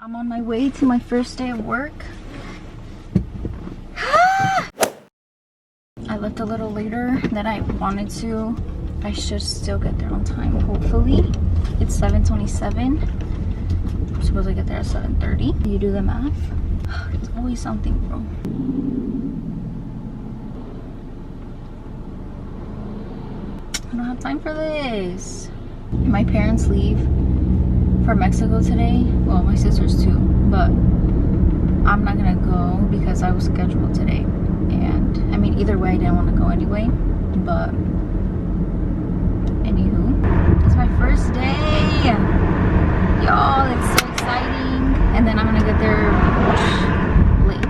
I'm on my way to my first day of work. I left a little later than I wanted to. I should still get there on time, hopefully. It's 7:27. I'm supposed to get there at 7:30. You do the math. It's always something, bro. I don't have time for this. My parents leave for Mexico today. Well, my sisters too, but I'm not gonna go because I was scheduled today. And I mean, either way, I didn't want to go anyway. But anywho, it's my first day, y'all. It's so exciting. And then I'm gonna get there late.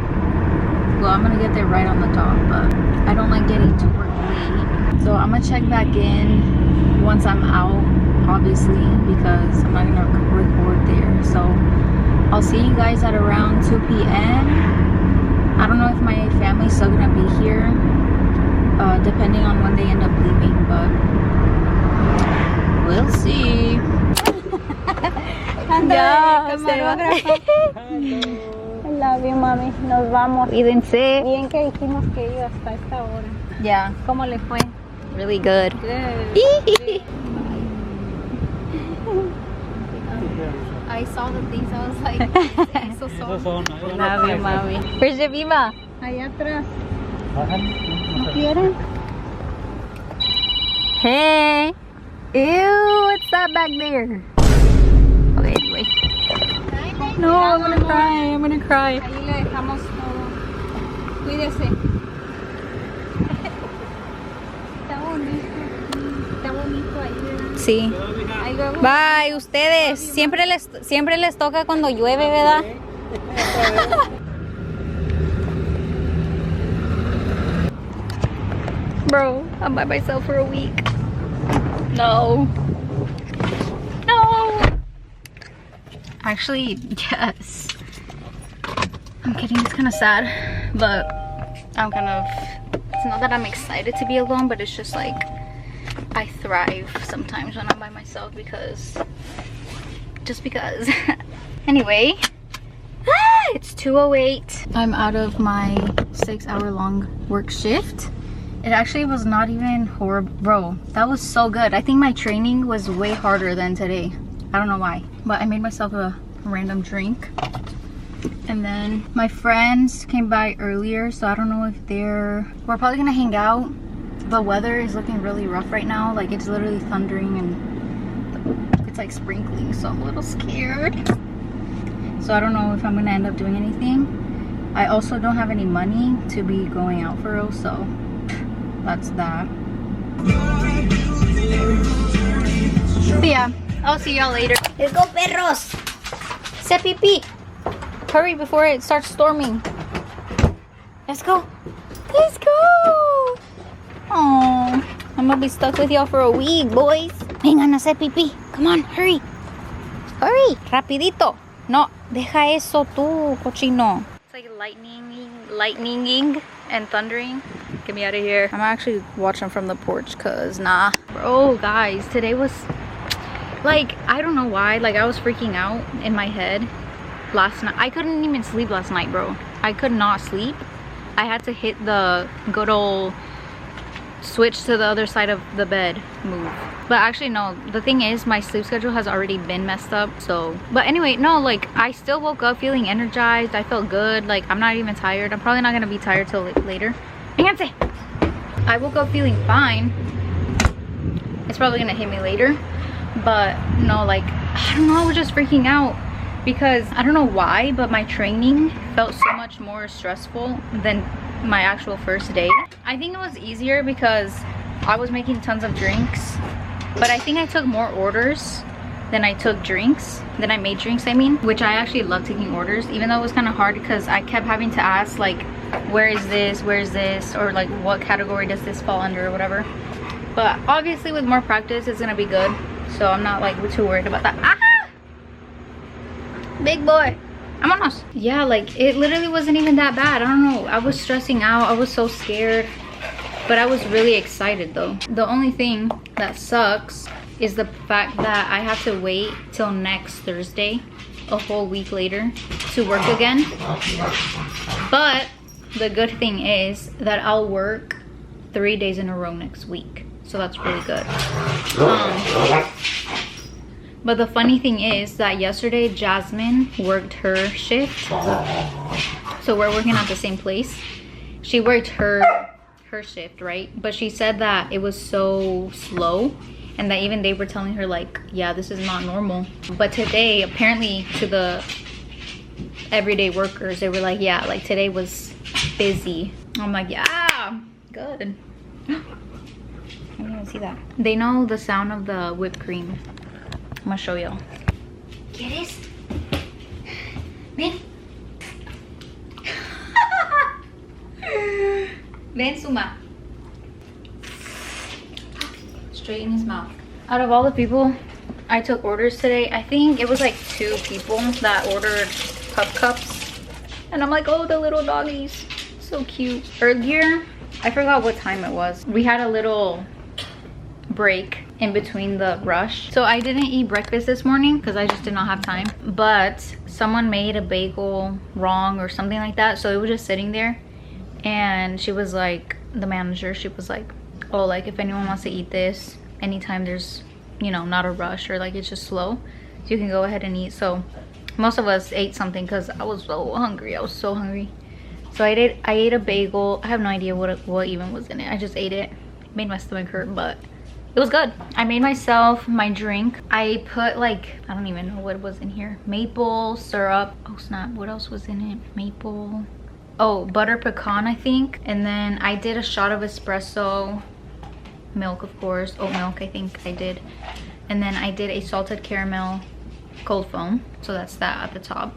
Well, I'm gonna get there right on the dot, but I don't like getting to work late. So I'm gonna check back in once I'm out, obviously, because I'm not gonna record there. So I'll see you guys at around 2 p.m. I don't know if my family's still gonna be here, depending on when they end up leaving, but we'll see. I love you, mami. Nos vamos. Cuídense. Bien que dijimos que iba hasta esta hora. Yeah, ¿Cómo le fue? really good. Good. I saw the things, I was like, so Love you, mami. Where's your Viva? Allá atrás. ¿No quieren? Hey! Ew, what's that back there? Okay, anyway. No, I'm gonna cry, I'm gonna cry. Ahí le dejamos todo. Cuídese. Está bonito. Está bonito ahí, ¿verdad? Sí. Ahí luego. Bye, ustedes. Siempre les toca cuando llueve, ¿verdad? Bro, I'm by myself for a week. No. No. Actually, yes. I'm kidding, it's kind of sad, but I'm kind of, it's not that I'm excited to be alone, but it's just like, I thrive sometimes when I'm by myself because, just because. Anyway, it's 2:08. I'm out of my 6-hour-long work shift. It actually was not even horrible. Bro, that was so good. I think my training was way harder than today. I don't know why, but I made myself a random drink. And then my friends came by earlier, so I don't know if we're probably gonna hang out. The weather is looking really rough right now. Like, it's literally thundering and it's like sprinkling, so I'm a little scared. So I don't know if I'm gonna end up doing anything. I also don't have any money to be going out for real, so that's that. But yeah, I'll see y'all later. Let's go, perros! Se pipí! Hurry before it starts storming. Let's go! Let's go! Oh, I'm gonna be stuck with y'all for a week, boys. Vengan a hacer pipí. Come on, hurry. Hurry, rapidito. No, deja eso tú, cochino. It's like lightninging and thundering. Get me out of here. I'm actually watching from the porch cause nah. Bro, guys, today was like, I don't know why, like I was freaking out in my head last night. I couldn't even sleep last night, bro. I could not sleep. I had to hit the good old switch to the other side of the bed move. But actually no, the thing is my sleep schedule has already been messed up, so. But anyway, no, like I still woke up feeling energized. I felt good. Like I'm not even tired. I'm probably not gonna be tired till later. I woke up feeling fine. It's probably gonna hit me later, but no, like I don't know, I was just freaking out because I don't know why, but my training felt so much more stressful than my actual first day. I think it was easier because I was making tons of drinks, but I think I took more orders than I took drinks, than I made drinks, I mean, which I actually love taking orders, even though it was kind of hard because I kept having to ask like, where is this, or like what category does this fall under or whatever. But obviously with more practice it's gonna be good, so I'm not like too worried about that. Ah! Big boy, vámonos. Yeah, like it literally wasn't even that bad. I don't know, I was stressing out, I was so scared, but I was really excited though. The only thing that sucks is the fact that I have to wait till next Thursday a whole week later to work again. But the good thing is that I'll work 3 days in a row next week. So that's really good. But the funny thing is that yesterday Jasmine worked her shift. So we're working at the same place. She worked her shift, right? But she said that it was so slow and that even they were telling her like, yeah, this is not normal. But today, apparently to the everyday workers, they were like, yeah, like today was busy. I'm like, yeah, good. I didn't even see that. They know the sound of the whipped cream. I'm gonna show y'all. ¿Quieres? Ven. Ven, Suma. Straight in his mouth. Out of all the people I took orders today, I think it was like 2 people that ordered cups. And I'm like, oh, the little doggies. So cute. Earlier, I forgot what time it was. We had a little break in between the rush, so I didn't eat breakfast this morning because I just did not have time. But someone made a bagel wrong or something like that, so it was just sitting there. And she was like, the manager, she was like, oh, like if anyone wants to eat this anytime there's, you know, not a rush or like it's just slow, you can go ahead and eat. So most of us ate something because I was so hungry. I was so hungry. So I ate a bagel. I have no idea what even was in it. I just ate it. It made my stomach hurt, but it was good. I made myself my drink. I put like, I don't even know what was in here. Maple syrup. Oh snap, what else was in it? Maple. Oh, butter pecan, I think. And then I did a shot of espresso. Milk, of course. Oat milk, I think I did. And then I did a salted caramel cold foam. So that's that at the top.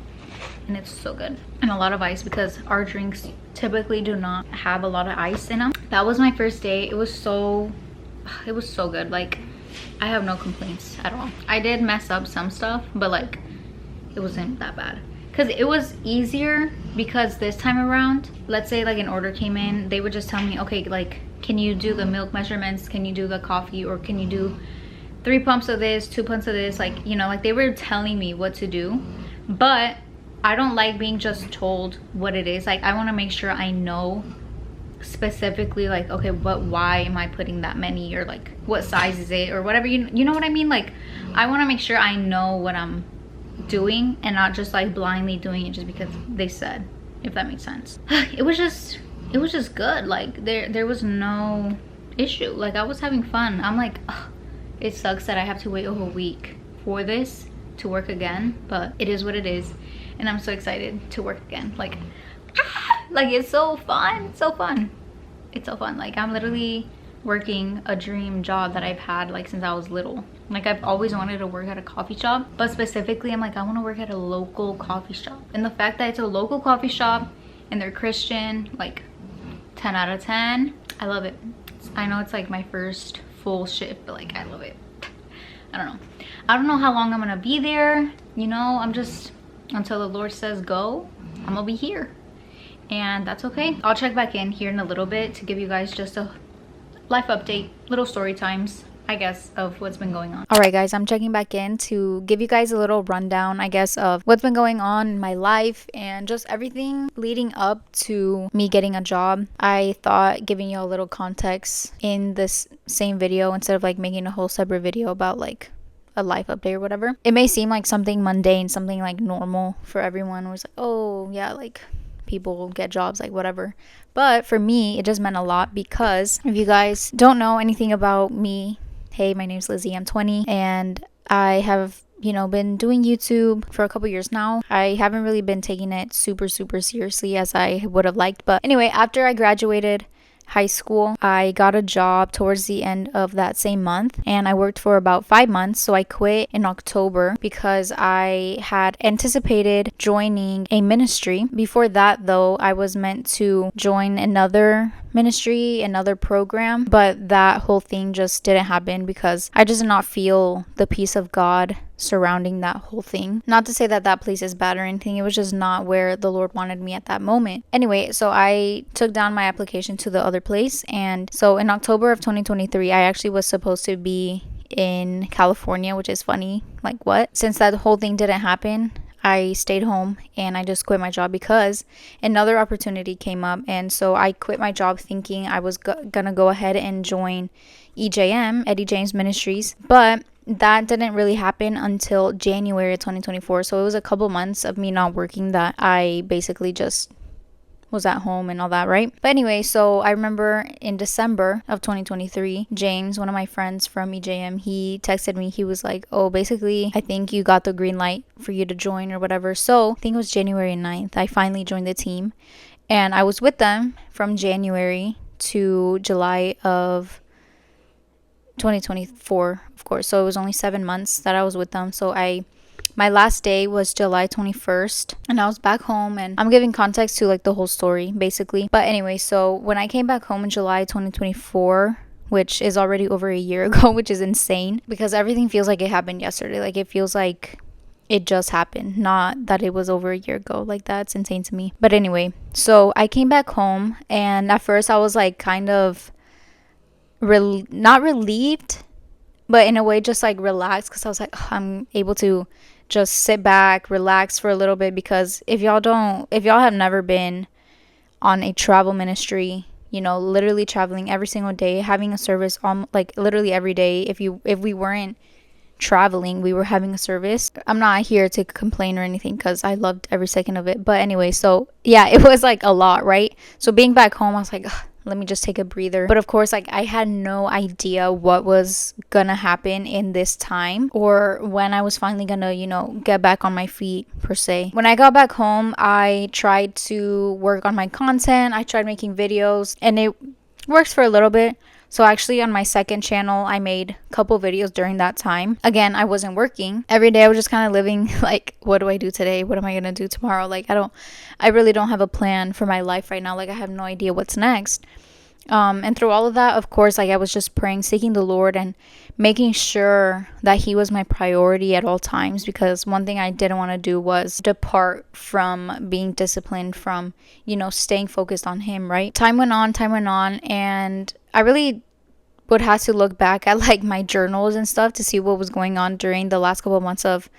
And it's so good. And a lot of ice because our drinks typically do not have a lot of ice in them. That was my first day. It was so good. Like, I have no complaints at all. I did mess up some stuff, but like it wasn't that bad because it was easier. Because this time around, let's say like an order came in, they would just tell me, okay, like, can you do the milk measurements, can you do the coffee, or can you do 3 pumps of this, 2 pumps of this, like, you know, like they were telling me what to do. But I don't like being just told what it is. Like, I want to make sure I know specifically, like, okay, but why am I putting that many, or like what size is it, or whatever, you know what I mean? Like, I want to make sure I know what I'm doing and not just like blindly doing it just because they said, if that makes sense. It was just good. Like there was no issue. Like I was having fun. I'm like, ugh, it sucks that I have to wait a whole week for this to work again, but it is what it is. And I'm so excited to work again. Like, like it's so fun. It's so fun. It's so fun. Like I'm literally working a dream job that I've had like since I was little. Like I've always wanted to work at a coffee shop, but specifically I'm like, I want to work at a local coffee shop. And the fact that it's a local coffee shop and they're Christian, like 10 out of 10. I love it. I know it's like my first full shift, but like I love it. I don't know how long I'm gonna be there, you know. I'm just, until the Lord says go, I'm gonna be here, and that's okay. I'll check back in here in a little bit to give you guys just a life update, little story times, I guess, of what's been going on. All right, guys, I'm checking back in to give you guys a little rundown, I guess, of what's been going on in my life and just everything leading up to me getting a job. I thought giving you a little context in this same video instead of like making a whole separate video about like a life update or whatever. It may seem like something mundane, something like normal for everyone. It was like, oh yeah, like people get jobs, like whatever. But for me, it just meant a lot because if you guys don't know anything about me, hey, my name's Lizzie, I'm 20, and I have, you know, been doing YouTube for a couple years now. I haven't really been taking it super seriously as I would have liked. But anyway, after I graduated high school, I got a job towards the end of that same month, and I worked for about 5 months. So I quit in October because I had anticipated joining a ministry. Before that though, I was meant to join another ministry, another program, but that whole thing just didn't happen because I just did not feel the peace of God surrounding that whole thing. Not to say that that place is bad or anything, it was just not where the Lord wanted me at that moment. Anyway, so I took down my application to the other place, and so in October of 2023, I actually was supposed to be in California, which is funny, like what? Since that whole thing didn't happen, I stayed home and I just quit my job because another opportunity came up. And so I quit my job thinking I was gonna go ahead and join EJM, Eddie James Ministries. But that didn't really happen until January of 2024. So it was a couple months of me not working that I basically just was at home and all that, right? But anyway, so I remember in December of 2023, James, one of my friends from EJM, he texted me. He was like, oh, basically, I think you got the green light for you to join or whatever. So I think it was January 9th. I finally joined the team. And I was with them from January to July of 2024, of course. So it was only 7 months that I was with them. So my last day was July 21st and I was back home, and I'm giving context to like the whole story basically. But anyway, so when I came back home in July 2024, which is already over a year ago, which is insane because everything feels like it happened yesterday. Like it feels like it just happened, not that it was over a year ago. Like that's insane to me. But anyway, so I came back home and at first I was like kind of not relieved, but in a way just like relaxed because I was like, oh, I'm able to just sit back, relax for a little bit. Because if y'all have never been on a travel ministry, you know, literally traveling every single day, having a service on like literally every day. If we weren't traveling, we were having a service. I'm not here to complain or anything because I loved every second of it. But anyway, so yeah, it was like a lot, right? So being back home, I was like, ugh, let me just take a breather. But of course, like I had no idea what was gonna happen in this time or when I was finally gonna, you know, get back on my feet per se. When I got back home, I tried to work on my content. I tried making videos and it worked for a little bit. So actually on my second channel, I made a couple videos during that time. Again, I wasn't working. Every day I was just kind of living like, what do I do today? What am I going to do tomorrow? Like I really don't have a plan for my life right now. Like I have no idea what's next. And through all of that, of course, like I was just praying, seeking the Lord and making sure that he was my priority at all times, because one thing I didn't want to do was depart from being disciplined, from, you know, staying focused on him, right? Time went on, and I really would have to look back at like my journals and stuff to see what was going on during the last couple of months of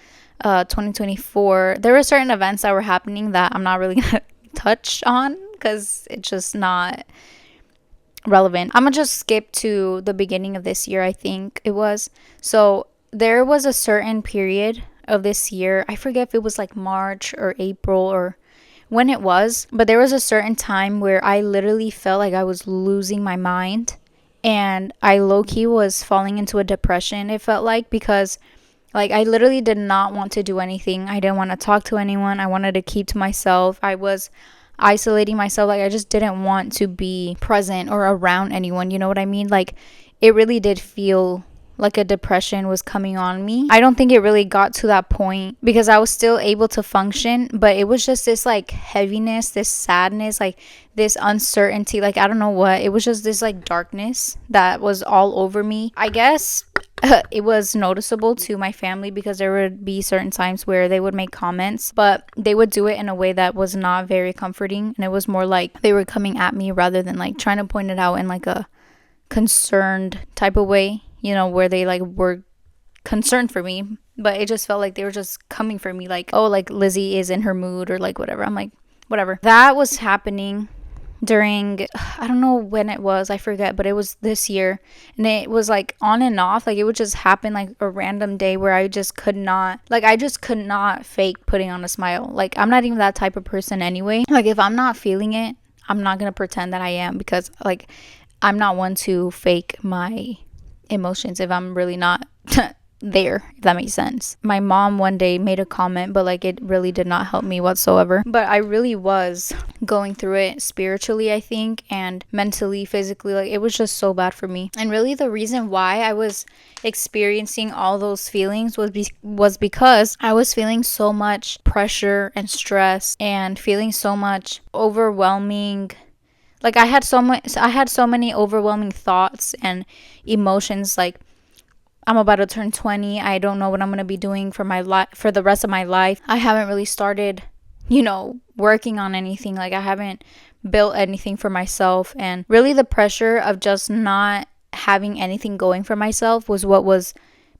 2024. There were certain events that were happening that I'm not really gonna touch on because it's just not relevant. I'm gonna just skip to the beginning of this year. I think it was, so there was a certain period of this year, I forget if it was like March or April or when it was, but there was a certain time where I literally felt like I was losing my mind and I low-key was falling into a depression, it felt like, because like I literally did not want to do anything. I didn't want to talk to anyone. I wanted to keep to myself. I was isolating myself. Like I just didn't want to be present or around anyone, you know what I mean? Like it really did feel like a depression was coming on me. I don't think it really got to that point because I was still able to function, but it was just this like heaviness, this sadness, like this uncertainty, like I don't know what. It was just this like darkness that was all over me. I guess it was noticeable to my family because there would be certain times where they would make comments, but they would do it in a way that was not very comforting, and it was more like they were coming at me rather than like trying to point it out in like a concerned type of way, you know, where they like were concerned for me, but it just felt like they were just coming for me, like, oh, like Lizzie is in her mood or like whatever. I'm like, whatever. That was happening during, I don't know when it was, I forget, but it was this year, and it was like on and off. Like it would just happen like a random day where I just could not fake putting on a smile. Like I'm not even that type of person anyway. Like if I'm not feeling it, I'm not gonna pretend that I am, because like I'm not one to fake my emotions if I'm really not there, if that makes sense. My mom one day made a comment, but like it really did not help me whatsoever. But I really was going through it spiritually, I think, and mentally, physically. Like it was just so bad for me. And really the reason why I was experiencing all those feelings was because I was feeling so much pressure and stress and feeling so much overwhelming, like I had so many overwhelming thoughts and emotions. Like I'm about to turn 20. I don't know what I'm going to be doing for my life, for the rest of my life. I haven't really started, you know, working on anything. Like I haven't built anything for myself. And really the pressure of just not having anything going for myself was what was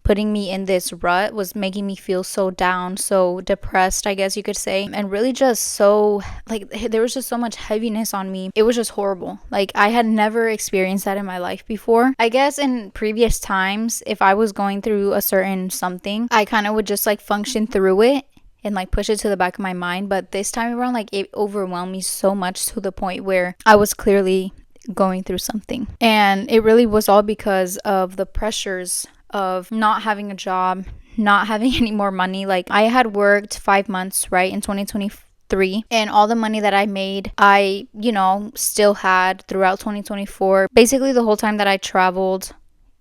putting me in this rut, was making me feel so down, so depressed, I guess you could say, and really just so, like, there was just so much heaviness on me. It was just horrible. Like, I had never experienced that in my life before. I guess in previous times, if I was going through a certain something, I kind of would just like function through it and like push it to the back of my mind. But this time around, like, it overwhelmed me so much to the point where I was clearly going through something. And it really was all because of the pressures of not having a job, not having any more money. Like, I had worked 5 months, right, in 2023, and all the money that I made, I, still had throughout 2024. Basically, the whole time that I traveled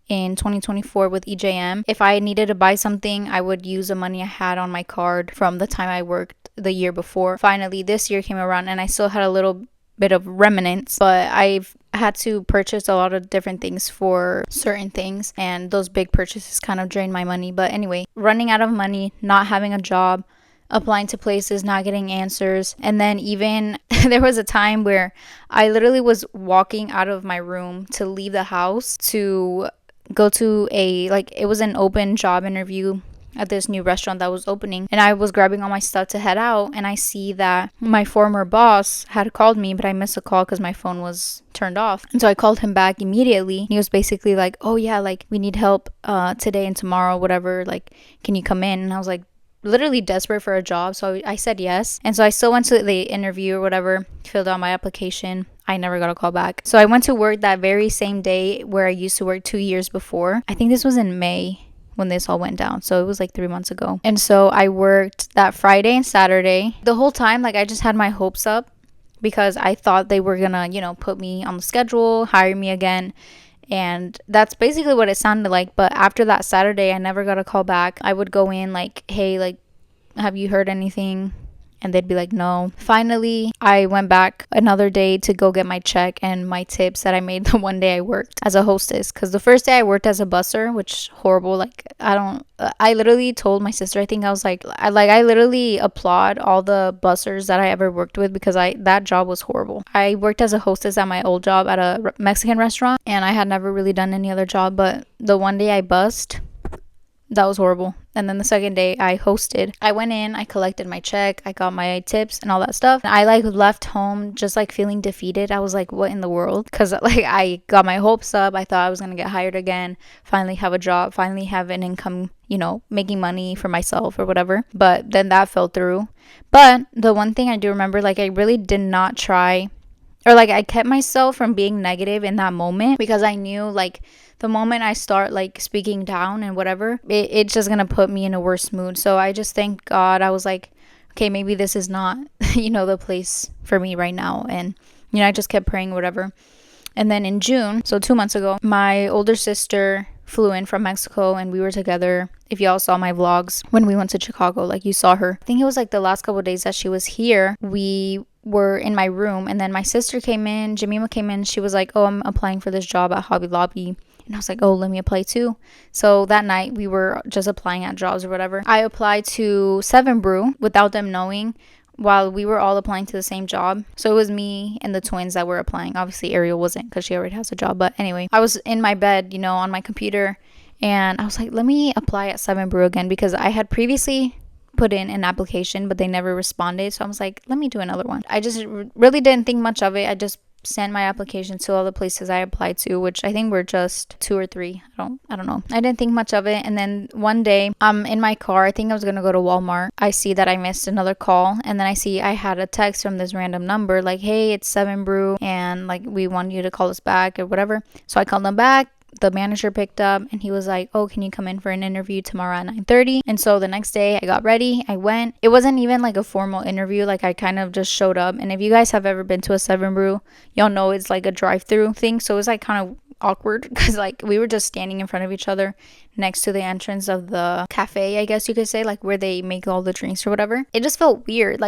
in 2024 with EJM, if I needed to buy something, I would use the money I had on my card from the time I worked the year before. Finally, this year came around and I still had a little bit of remnants, but I've had to purchase a lot of different things for certain things, and those big purchases kind of drained my money. But anyway, running out of money, not having a job, applying to places, not getting answers. And then even there was a time where I literally was walking out of my room to leave the house to go to it was an open job interview at this new restaurant that was opening, and I was grabbing all my stuff to head out, and I see that my former boss had called me, but I missed a call because my phone was turned off. And so I called him back immediately. He was basically like, oh yeah, like, we need help today and tomorrow, whatever, like, can you come in? And I was like, literally desperate for a job, so I said yes. And so I still went to the interview or whatever, filled out my application. I never got a call back. So I went to work that very same day where I used to work 2 years before. I think this was in May when this all went down, so it was like 3 months ago. And so I worked that Friday and Saturday. The whole time, like, I just had my hopes up because I thought they were gonna, put me on the schedule, hire me again. And that's basically what it sounded like. But after that Saturday, I never got a call back. I would go in like, hey, like, have you heard anything? And they'd be like, no. Finally, I went back another day to go get my check and my tips that I made the one day I worked as a hostess. Because the first day I worked as a busser, which horrible. Like, I literally told my sister, I think I was like, I literally applaud all the bussers that I ever worked with, because that job was horrible. I worked as a hostess at my old job at a Mexican restaurant, and I had never really done any other job. But the one day I bussed, that was horrible. And then the second day I hosted, I went in, I collected my check, I got my tips and all that stuff. I like left home just like feeling defeated. I was like, what in the world? Because like I got my hopes up. I thought I was going to get hired again, finally have a job, finally have an income, making money for myself or whatever. But then that fell through. But the one thing I do remember, like, I really did not try, or like I kept myself from being negative in that moment, because I knew like the moment I start like speaking down and whatever, it's just gonna put me in a worse mood. So I just thank God. I was like, okay, maybe this is not the place for me right now. And I just kept praying, whatever. And then in June, so 2 months ago, my older sister flew in from Mexico, and we were together. If y'all saw my vlogs when we went to Chicago, like, you saw her. I think it was like the last couple of days that she was here, we were in my room, and then my sister came in, Jemima came in. She was like, oh, I'm applying for this job at Hobby Lobby. And I was like, oh, let me apply too. So that night we were just applying at jobs or whatever. I applied to 7 Brew without them knowing, while we were all applying to the same job. So it was me and the twins that were applying. Obviously Ariel wasn't, because she already has a job. But anyway, I was in my bed, on my computer, and I was like, let me apply at 7 Brew again, because I had previously put in an application, but they never responded. So I was like, let me do another one. I just really didn't think much of it. I just sent my application to all the places I applied to, which I think were just 2 or 3. I don't know. I didn't think much of it. And then one day I'm in my car. I think I was gonna go to Walmart. I see that I missed another call, and then I see I had a text from this random number like, hey, it's 7 Brew, and like, we want you to call us back or whatever. So I called them back. The manager picked up, and he was like, oh, can you come in for an interview tomorrow at 9:30? And so the next day I got ready, I went. It wasn't even like a formal interview. Like, I kind of just showed up. And if you guys have ever been to a 7 Brew, y'all know it's like a drive-through thing. So it was like kind of awkward, because like we were just standing in front of each other next to the entrance of the cafe, I guess you could say, like where they make all the drinks or whatever. It just felt weird.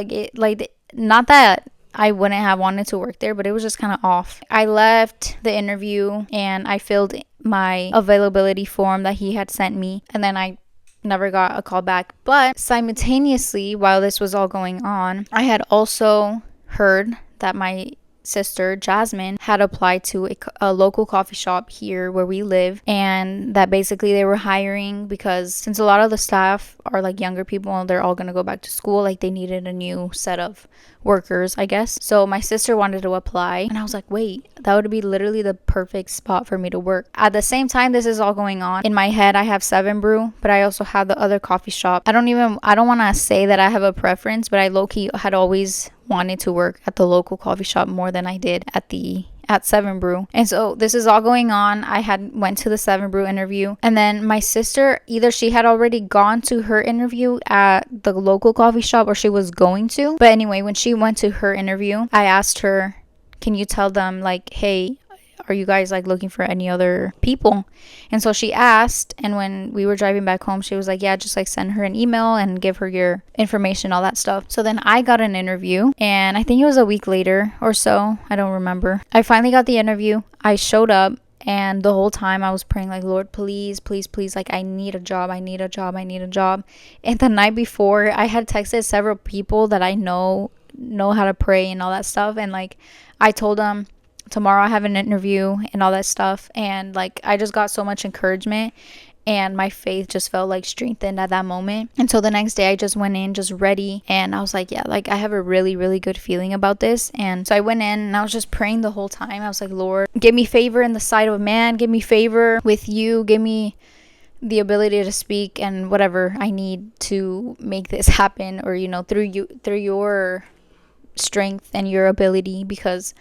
Not that I wouldn't have wanted to work there, but it was just kind of off. I left the interview and I filled my availability form that he had sent me, and then I never got a call back. But simultaneously, while this was all going on, I had also heard that my sister Jasmine had applied to a local coffee shop here where we live, and that basically they were hiring because since a lot of the staff are like younger people and they're all gonna go back to school, like they needed a new set of workers, I guess. So my sister wanted to apply, and I was like, wait, that would be literally the perfect spot for me to work. At the same time this is all going on, in my head I have 7 Brew, but I also have the other coffee shop. I don't want to say that I have a preference, but I low-key had always wanted to work at the local coffee shop more than I did at 7 Brew. And so this is all going on. I had went to the 7 Brew interview, and then my sister, either she had already gone to her interview at the local coffee shop or she was going to. But anyway, when she went to her interview, I asked her, can you tell them like, hey, are you guys like looking for any other people? And so she asked, and when we were driving back home, she was like, yeah, just like send her an email and give her your information, all that stuff. So then I got an interview, and I think it was a week later or so, I don't remember. I finally got the interview. I showed up, and the whole time I was praying like, Lord, please, please, please, like I need a job. And the night before, I had texted several people that I know how to pray and all that stuff, and like I told them, tomorrow I have an interview and all that stuff, and like I just got so much encouragement, and my faith just felt like strengthened at that moment. And so the next day I just went in just ready, and I was like, yeah, like I have a really, really good feeling about this. And so I went in and I was just praying the whole time. I was like, Lord, give me favor in the sight of man, give me favor with you, give me the ability to speak and whatever I need to make this happen, or through your strength and your ability, because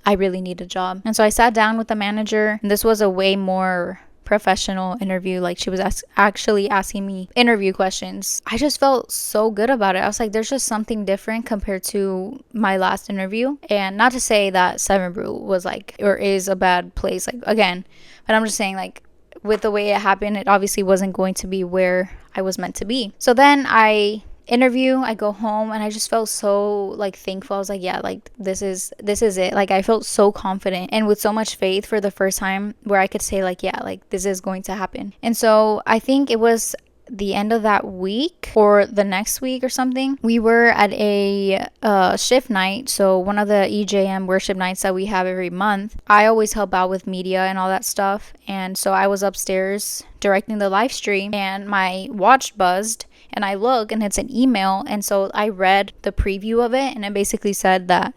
I really need a job. And so I sat down with the manager, and this was a way more professional interview. Like she was actually asking me interview questions. I just felt so good about it. I was like, there's just something different compared to my last interview. And not to say that 7 Brew was like, or is a bad place, like again, but I'm just saying like with the way it happened, it obviously wasn't going to be where I was meant to be. So then I go home, and I just felt so like thankful. I was like, yeah, like this is it. Like I felt so confident and with so much faith for the first time, where I could say like, yeah, like this is going to happen. And so I think it was the end of that week or the next week or something, we were at a shift night. So one of the EJM worship nights that we have every month, I always help out with media and all that stuff. And so I was upstairs directing the live stream, and my watch buzzed, and I look, and it's an email. And so I read the preview of it, and it basically said that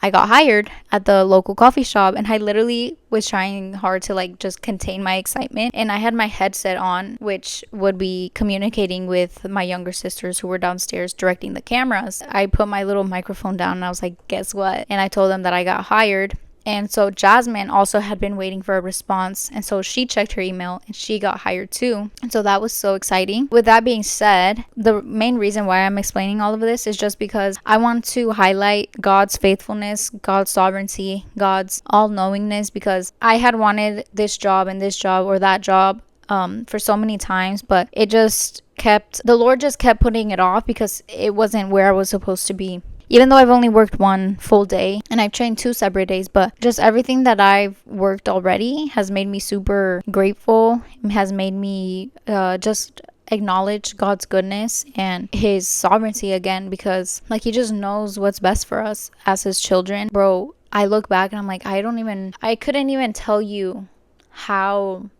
I got hired at the local coffee shop. And I literally was trying hard to like just contain my excitement, and I had my headset on, which would be communicating with my younger sisters who were downstairs directing the cameras. I put my little microphone down, and I was like, guess what? And I told them that I got hired. And so Jasmine also had been waiting for a response, and so she checked her email and she got hired too. And so that was so exciting. With that being said, the main reason why I'm explaining all of this is just because I want to highlight God's faithfulness, God's sovereignty, God's all-knowingness, because I had wanted this job and this job or that job for so many times, but the Lord just kept putting it off because it wasn't where I was supposed to be. Even though I've only worked one full day and I've trained 2 separate days, but just everything that I've worked already has made me super grateful. It has made me just acknowledge God's goodness and his sovereignty again, because like he just knows what's best for us as his children. Bro, I look back and I'm like, I couldn't even tell you how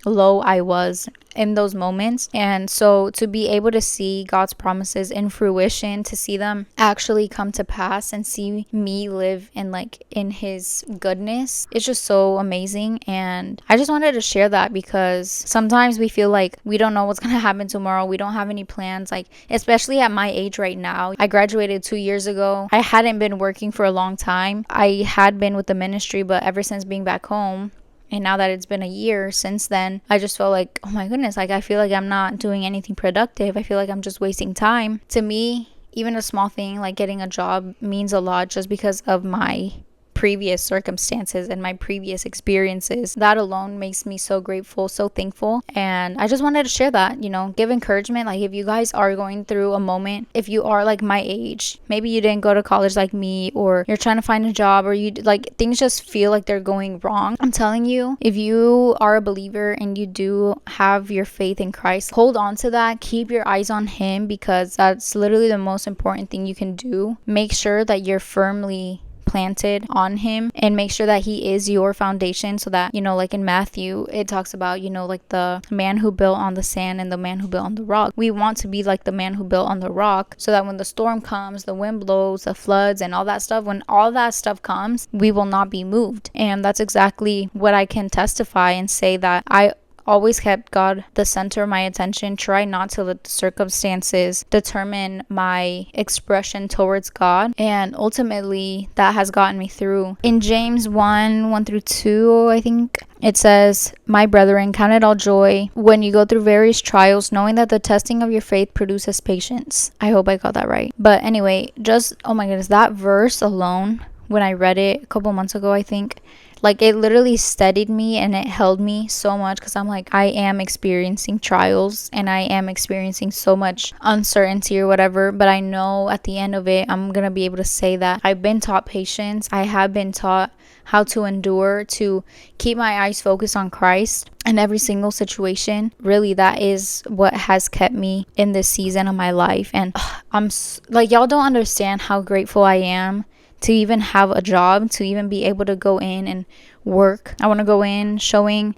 low I was in those moments. And so to be able to see God's promises in fruition, to see them actually come to pass and see me live in his goodness, it's just so amazing. And I just wanted to share that because sometimes we feel like we don't know what's going to happen tomorrow. We don't have any plans, like especially at my age right now. I graduated 2 years ago. I hadn't been working for a long time. I had been with the ministry, but ever since being back home, and now that it's been a year since then, I just felt like, oh my goodness, like I feel like I'm not doing anything productive. I feel like I'm just wasting time. To me, even a small thing like getting a job means a lot just because of my previous circumstances and my previous experiences. That alone makes me so grateful, so thankful. And I just wanted to share that, give encouragement. Like if you guys are going through a moment, if you are like my age, maybe you didn't go to college like me, or you're trying to find a job, or you like things just feel like they're going wrong. I'm telling you, if you are a believer and you do have your faith in Christ, hold on to that. Keep your eyes on him, because that's literally the most important thing you can do. Make sure that you're firmly planted on him, and make sure that he is your foundation, so that, you know, like in Matthew, it talks about, you know, like the man who built on the sand and the man who built on the rock. We want to be like the man who built on the rock, so that when the storm comes, the wind blows, the floods and all that stuff, when all that stuff comes, we will not be moved. And that's exactly what I can testify and say, that I always kept God the center of my attention. Try not to let the circumstances determine my expression towards God, and ultimately that has gotten me through. In James 1:1-2, I think it says, "My brethren, count it all joy when you go through various trials, knowing that the testing of your faith produces patience." I hope I got that right. But anyway, just, oh my goodness, that verse alone, when I read it a couple months ago, I think, like, it literally steadied me and it held me so much, because I'm like, I am experiencing trials and I am experiencing so much uncertainty or whatever, but I know at the end of it, I'm gonna be able to say that I've been taught patience. I have been taught how to endure, to keep my eyes focused on Christ in every single situation. Really, that is what has kept me in this season of my life. And I'm like, y'all don't understand how grateful I am to even have a job, to even be able to go in and work. I want to go in showing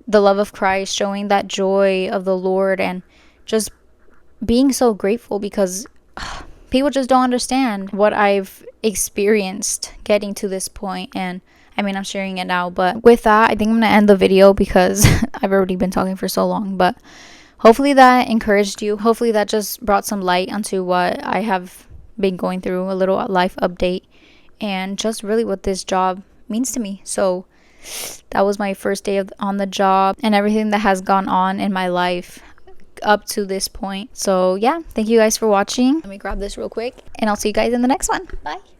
the love of Christ, showing that joy of the Lord, and just being so grateful, because people just don't understand what I've experienced getting to this point. And I mean, I'm sharing it now, but with that, I think I'm gonna end the video, because I've already been talking for so long. But hopefully that encouraged you. Hopefully that just brought some light onto what I have been going through, a little life update, and just really what this job means to me. So that was my first day on the job, and everything that has gone on in my life up to this point. So yeah, thank you guys for watching. Let me grab this real quick, and I'll see you guys in the next one. Bye.